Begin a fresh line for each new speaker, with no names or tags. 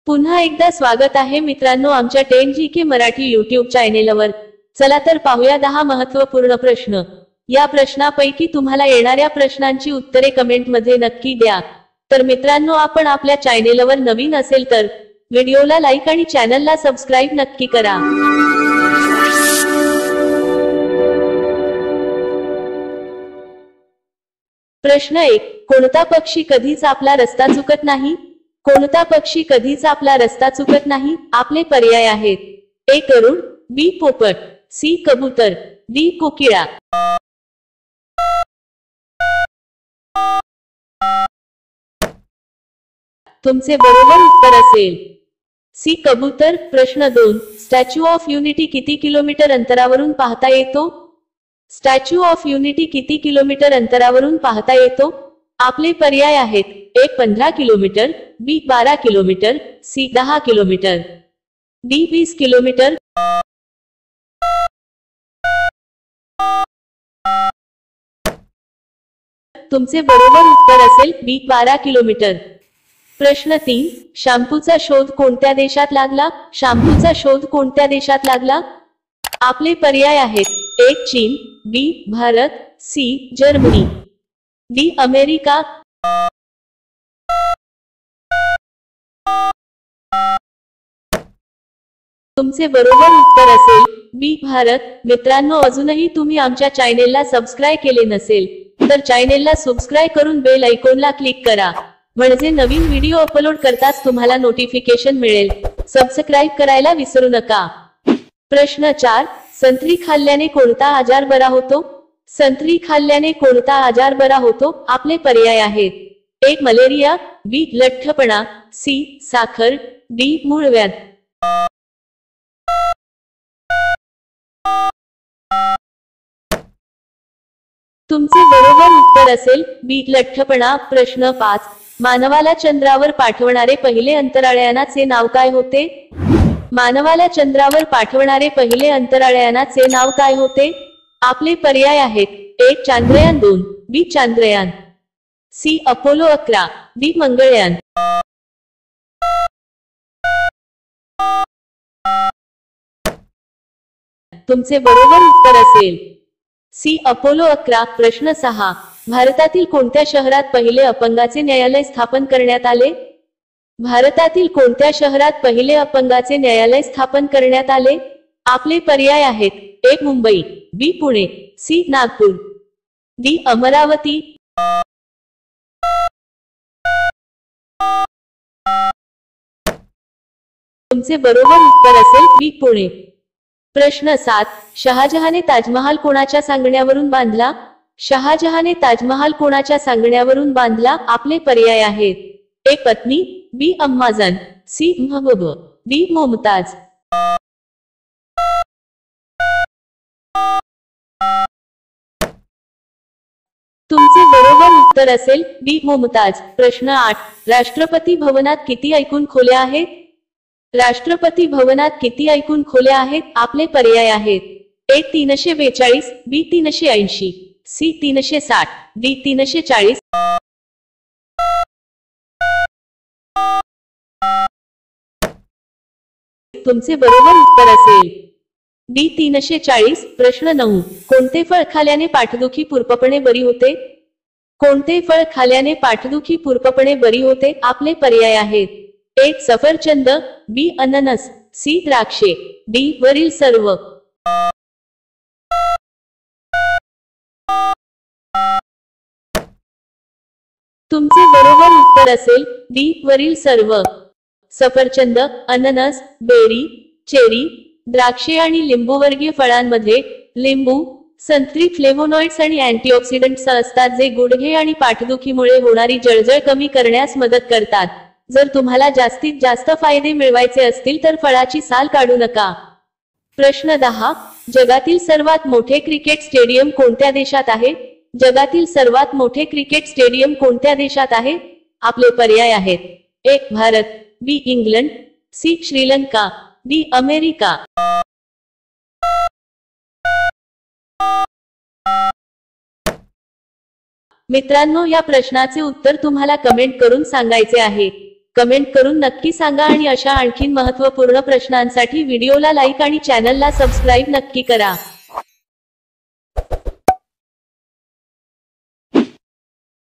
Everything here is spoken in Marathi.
पुन्हा एकदा स्वागत आहे मित्रांनो आमच्या 10GK मराठी यूट्यूब चॅनेलवर। चला तर पाहूया 10 महत्त्वपूर्ण प्रश्न। या प्रश्नापैकी तुम्हाला येणाऱ्या प्रश्नांची उत्तरे कमेंट मध्ये नक्की द्या। तर मित्रांनो आपण आपल्या चॅनेलवर नवीन असेल तर व्हिडिओला लाईक आणि चॅनलला सबस्क्राइब नक्की करा। प्रश्न 1, कोणता पक्षी कधीच आपला रस्ता चुकत नाही? कोणता पक्षी कधीच आपला रस्ता चुकत नाही? आपले पर्याय आहेत: ए गरुड, बी पोपट, सी कबूतर, डी कोकिळा। तुमचे बरोबर उत्तर असेल सी कबूतर। प्रश्न 2, स्टॅच्यू ऑफ युनिटी किती किलोमीटर अंतरावरून पाहता येतो? स्टॅच्यू ऑफ युनिटी किती किलोमीटर अंतरावरून पाहता येतो? आपले पर्याय आहेत: A 15 kilometre, B 12 kilometre, C 10 kilometre, D 20 kilometre. तुमचे बरोबर उत्तर असेल बी 12 किलोमीटर। प्रश्न 3, शॅम्पूचा शोध कोणत्या देशात लागला? शॅम्पूचा शोध कोणत्या देशात लागला? आपले पर्याय आहेत: ए चीन, B Bharat, C Germany, D America. तुमचे बरोबर उत्तर असेल बी भारत। मित्रांनो अजूनही तुम्ही आमच्या चॅनेलला सबस्क्राइब केले नसेल तर चॅनेलला सबस्क्राइब करून बेल आयकॉनला क्लिक करा, म्हणजे नवीन व्हिडिओ अपलोड करताच तुम्हाला नोटिफिकेशन मिळेल। सबस्क्राइब करायला विसरू नका। प्रश्न 4, संत्री खाल्ल्याने कोणता आजार बरा होतो? संत्री खाल्ल्याने कोणता आजार बरा होतो? आपले पर्याय आहेत: ए मलेरिया, बी लठ्ठपणा, सी साखर, डी मूळव्याध। तुमचे बरोबर उत्तर असेल बी लठ्ठपणा। प्रश्न 5, मानवाला चंद्रावर पाठवणारे पहिले अंतराळयानाचे नाव काय होते? मानवाला चंद्रावर पाठवणारे पहिले अंतराळयानाचे नाव काय होते? आपले पर्याय आहेत: ए चांद्रयान 2, बी Chandrayaan, C Apollo 11, D Mangalyaan. तुमचे बरोबर उत्तर असेल सी अपोलो 11। प्रश्न 6, भारतातील कोणत्या शहरात पहिले अपंगाचे न्यायालय स्थापन करण्यात आले? भारतातील कोणत्या शहरात पहिले अपंगाचे न्यायालय स्थापन करण्यात आले? आपले पर्याय आहेत: ए मुंबई, बी पुणे, सी नागपूर, डी अमरावती। तुमचे बरोबर उत्तर असेल बी पुणे। प्रश्न 7, शहाजहाने ताजमहाल कोणाच्या सांगण्यावरून बांधला? शहाजहाने ताजमहाल कोणाच्या सांगण्यावरून बांधला? आपले पर्याय आहेत: ए पत्नी, बी अम्माजान, सी महबूब, डी मुमताज। तुमचे बरोबर उत्तर असेल बी मुमताज। प्रश्न 8, राष्ट्रपती भवनात किती एकूण खोल्या आहेत? राष्ट्रपती भवनात किती एकूण खोल्या आहेत? आपले पर्याय आहेत: ए 342, बी 380, सी 360, डी 340। तुमचे बरोबर उत्तर असेल डी 340। प्रश्न 9, कोणते फळ खाल्याने पाठदुखी पूर्णपणे बरी होते? कोणते फळ खाल्याने पाठदुखी पूर्णपणे बरी होते? आपले पर्याय आहेत: ए सफरचंद, बी अननस, सी द्राक्षे, डी वरील सर्व। तुमचे बरोबर उत्तर असेल डी वरील सर्व। सफरचंद, अननस, बेरी, चेरी, द्राक्षे आणि लिंबूवर्गीय फळांमध्ये लिंबू, संत्री फ्लेव्होनॉइड्स आणि अँटीऑक्सिडंट्स असतात जे गुडघे आणि पाठदुखीमुळे होणारी जळजळ कमी करण्यास मदत करतात। जर तुम्हाला जास्तीत जास्त फायदे मिळवायचे असतील तर फळाची साल काढू नका। प्रश्न 10, जगातील सर्वात मोठे क्रिकेट स्टेडियम कोणत्या देशात आहे? जगातील सर्वात मोठे क्रिकेट स्टेडियम कोणत्या देशात आहे? आपले पर्याय आहेत: A Bharat, B England, C Sri Lanka, D America. मित्रांनो या प्रश्नाचे उत्तर तुम्हाला कमेंट करून सांगायचे आहे। कमेंट करून नक्की सांगा आणि अशा आणखीन महत्त्वपूर्ण प्रश्नांसाठी व्हिडिओला लाईक आणि चॅनलला सबस्क्राईब नक्की करा।